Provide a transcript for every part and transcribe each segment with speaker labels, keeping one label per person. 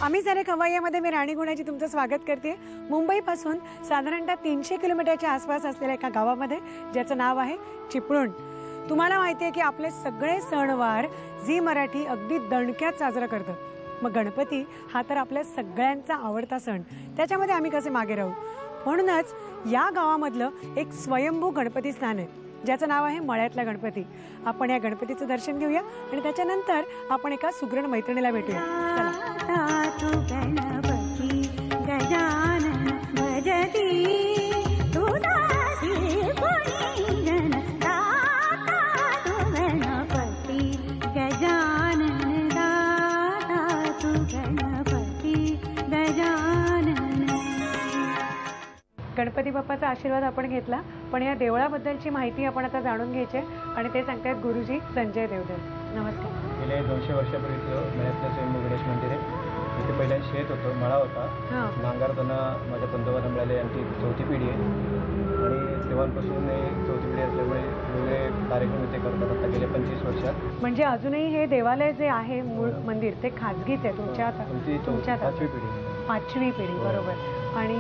Speaker 1: आम्ही सारे खवय्यामध्ये मी राणी गुणाची तुमचं स्वागत करते। मुंबईपासून साधारणतः 300 किलोमीटरच्या आसपास असलेल्या एका गावामध्ये ज्याचं नाव आहे चिपळूण। तुम्हाला माहिती आहे की आपले सगळे सणवार झी मराठी अगदी दणक्यात साजरा करतं। मग गणपती हा तर आपल्या सगळ्यांचा आवडता सण, त्याच्यामध्ये आम्ही कसे मागे राहू। म्हणूनच या गावामधलं एक स्वयंभू गणपती स्थान आहे ज्याचं नाव आहे मळ्यातला गणपती। आपण या गणपतीचं दर्शन घेऊया आणि त्याच्यानंतर आपण एका सुगरण मैत्रिणीला भेटूया। चला। गणपती गजानन भजती तुदासी पुरीगण दाता तू गणपती गजानन दाता तू गणपती गजानन। गणपती बाप्पाचा आशीर्वाद आपण घेतला, पण या देवळाबद्दलची माहिती आपण आता जाणून घ्यायची आणि ते सांगतात गुरुजी संजय देवधर। नमस्कार।
Speaker 2: गेले 200 वर्षापूर्वीचं मळ्यातलं स्वयंभू गणेश मंदिर आहे। इथे पहिल्यांदा शेत होतं, मळा होता। नांगरताना माझ्या पंतोबांना मिळाले, आमची 4थी पिढी आहे आणि तेव्हापासून हे 4थी पिढी असल्यामुळे वेगळे कार्यक्रम इथे करतात आता गेले 25 वर्षात।
Speaker 1: म्हणजे अजूनही हे देवालय जे आहे मूळ मंदिर ते खाजगीच आहे तुमच्या
Speaker 2: तुमच्या 5वी पिढी
Speaker 1: 5वी पिढी बरोबर। आणि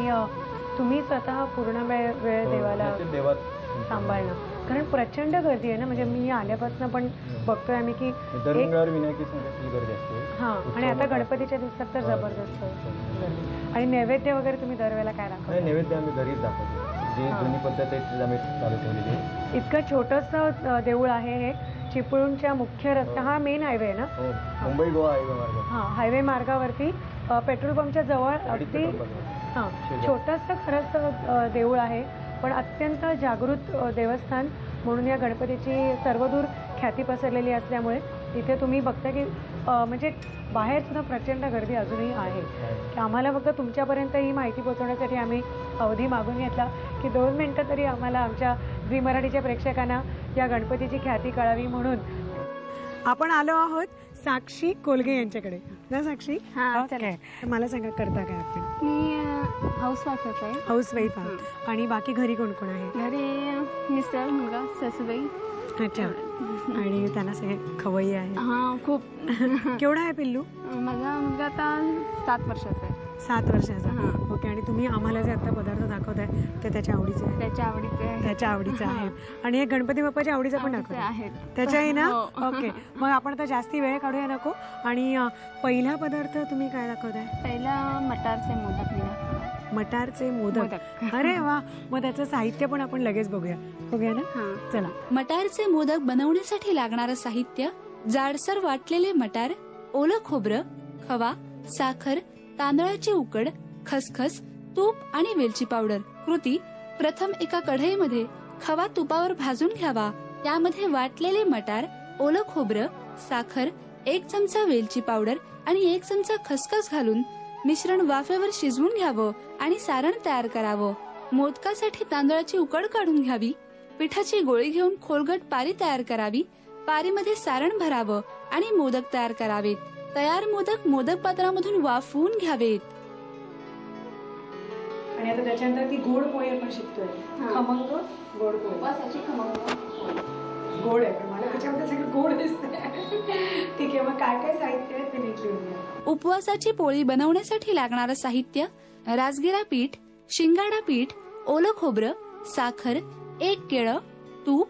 Speaker 1: तुम्ही स्वतः पूर्ण वेळ देवाला सांभाळणं, कारण प्रचंड गर्दी आहे ना। म्हणजे मी आल्यापासून पण बघतोय आम्ही की
Speaker 2: दर मंगळवारी विनायकी संध्याकाळी गर्दी असते।
Speaker 1: हां, आणि आता गणपतीच्या दिवसात तर जबरदस्त गर्दी। आणि नैवेद्य वगैरे तुम्ही दरवेळेला काय दाखवता?
Speaker 2: नैवेद्य आम्ही घरीच दाखवतो, जी जुनी पद्धत आहे ती आम्ही चालू ठेवलेली आहे।
Speaker 1: इतकं छोटंसं देऊळ आहे हे चिपळूणच्या मुख्य रस्ता, हा मेन हायवे ना,
Speaker 2: मुंबई गोवा हायवे मार्ग।
Speaker 1: हां, हायवे मार्गावरती पेट्रोल पंपच्या जवळ अगदी हां छोटंसं खरंच देऊळ आहे, पण अत्यंत जागृत देवस्थान म्हणून या गणपतीची सर्वदूर ख्याती पसरलेली असल्यामुळे इथे तुम्ही बघता की म्हणजे बाहेर सुद्धा प्रचंड गर्दी अजूनही आहे। आम्हाला फक्त तुमच्यापर्यंत ही माहिती पोहोचवण्यासाठी आम्ही अवधी मागून घेतला की 2 मिनिटं तरी आम्हाला आमच्या झी मराठीच्या प्रेक्षकांना या गणपतीची ख्याती कळावी म्हणून। आपण आलो आहोत साक्षी कोलगे यांच्याकडे ना। साक्षी, मला सांगा करता काय आपण?
Speaker 3: मी हाऊसवाईफच आहे।
Speaker 1: हाऊसवाईफ आहात आणि बाकी घरी कोण कोण आहे?
Speaker 3: घरी मिस्टर, मुलगा, सासूबाई।
Speaker 1: अच्छा, आणि त्यांना सगळे खवय्ये आहे?
Speaker 3: हां, खूप।
Speaker 1: केवढा आहे पिल्लू?
Speaker 3: माझा मुलगा आता 7 वर्षाचा आहे।
Speaker 1: 7 वर्षाचा। ओके, आणि तुम्ही आम्हाला जे आता पदार्थ दाखवताय ते त्याच्या आवडीचे आहे?
Speaker 3: त्याच्या आवडीचे आहे।
Speaker 1: त्याच्या आवडीचं आहे। आणि हे गणपती बाप्पाच्या आवडीचं पण दाखवताय? त्याच्याही ना। ओके, मग आपण आता जास्ती वेळ काढूया नको। आणि पहिला पदार्थ तुम्ही काय दाखवताय?
Speaker 3: पहिला मटारचे मोदक निघा।
Speaker 1: मटारचे मोदक, अरे वा। मग त्याचं साहित्य पण आपण लगेच बघूया ना। चला।
Speaker 4: मटारचे मोदक बनवण्यासाठी लागणारं साहित्य: जाडसर वाटलेले मटार, ओलं खोबरं, खवा, साखर, तांदळाची उकड, खसखस, तूप आणि वेलची पावडर। कृती: प्रथम एका कढईमध्ये खवा तुपावर भाजून घ्यावा, त्यामध्ये वाटलेले मटार, ओलं खोबरं, साखर, 1 चमचा वेलची पावडर आणि 1 चमचा खसखस घालून मिश्रण वाफेवर शिजवून घ्यावं आणि सारण तयार करावं। मोदकासाठी तांदळाची उकड काढून घ्यावी, पिठाची गोळी घेऊन खोलगट पारी तयार करावी, पारीमध्ये सारण भरावं आणि मोदक तयार करावेत। तयार मोदक मोदक पात्रामधून वाफवून घ्यावेत।
Speaker 1: आणि आता त्याच्यानंतर ती गोड पोळी आपण शिकतोय, खमंग गोड पोळी। गोड आहे, पण मला त्याच्यामध्ये सगळं गोड दिसतंय। ठीक आहे, मग काय काय साहित्य आहे ते नीट लिहूया।
Speaker 4: उपवासाची पोळी बनवण्यासाठी लागणारं साहित्य: राजगिरा पीठ, शिंगाडा पीठ, ओलं खोबरं, साखर, 1 केळं, तूप,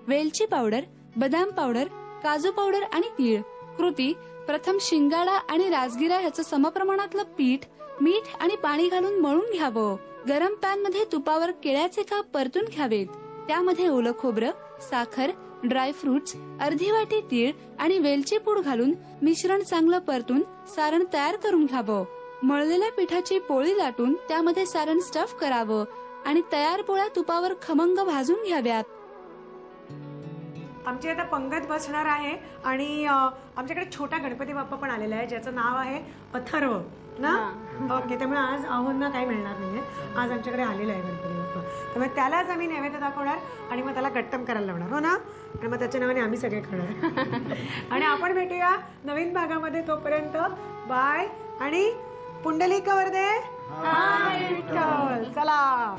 Speaker 4: वेलची पावडर, बदाम पावडर, काजू पावडर आणि तीळ। कृती: प्रथम शिंगाडा आणि राजगिरा ह्याचं समप्रमाणातलं पीठ मीठ आणि पाणी घालून मळून घ्यावं। गरम पॅन मध्ये तुपावर केळ्याचे काप परतून घ्यावेत, त्यामध्ये ओलं खोबरं, साखर, ड्रायफ्रुट्स, अर्धी वाटी तीळ आणि वेलची पूड घालून मिश्रण चांगलं परतून सारण तयार करून घ्यावं। मळलेल्या पिठाची पोळी लाटून त्यामध्ये सारण स्टफ करावं आणि तयार पोळ्या तुपावर खमंग भाजून घ्याव्यात।
Speaker 1: आमची आता पंगत बसणार आहे आणि आमच्याकडे छोटा गणपती बाप्पा पण आलेला आहे ज्याचं नाव आहे अथर्व ना। ओके, त्यामुळे आज आहोंना काही मिळणार नाहीये, आज आमच्याकडे आलेला आहे गणपती बाप्पा, त्यामुळे त्यालाच आम्ही नैवेद्य दाखवणार आणि मग त्याला गट्टम करायला लावणार, हो ना। आणि मग त्याच्या नावाने आम्ही सगळे खाणार। आणि आपण भेटूया नवीन भागामध्ये, तोपर्यंत बाय आणि पुंडलिक वरदे। चला।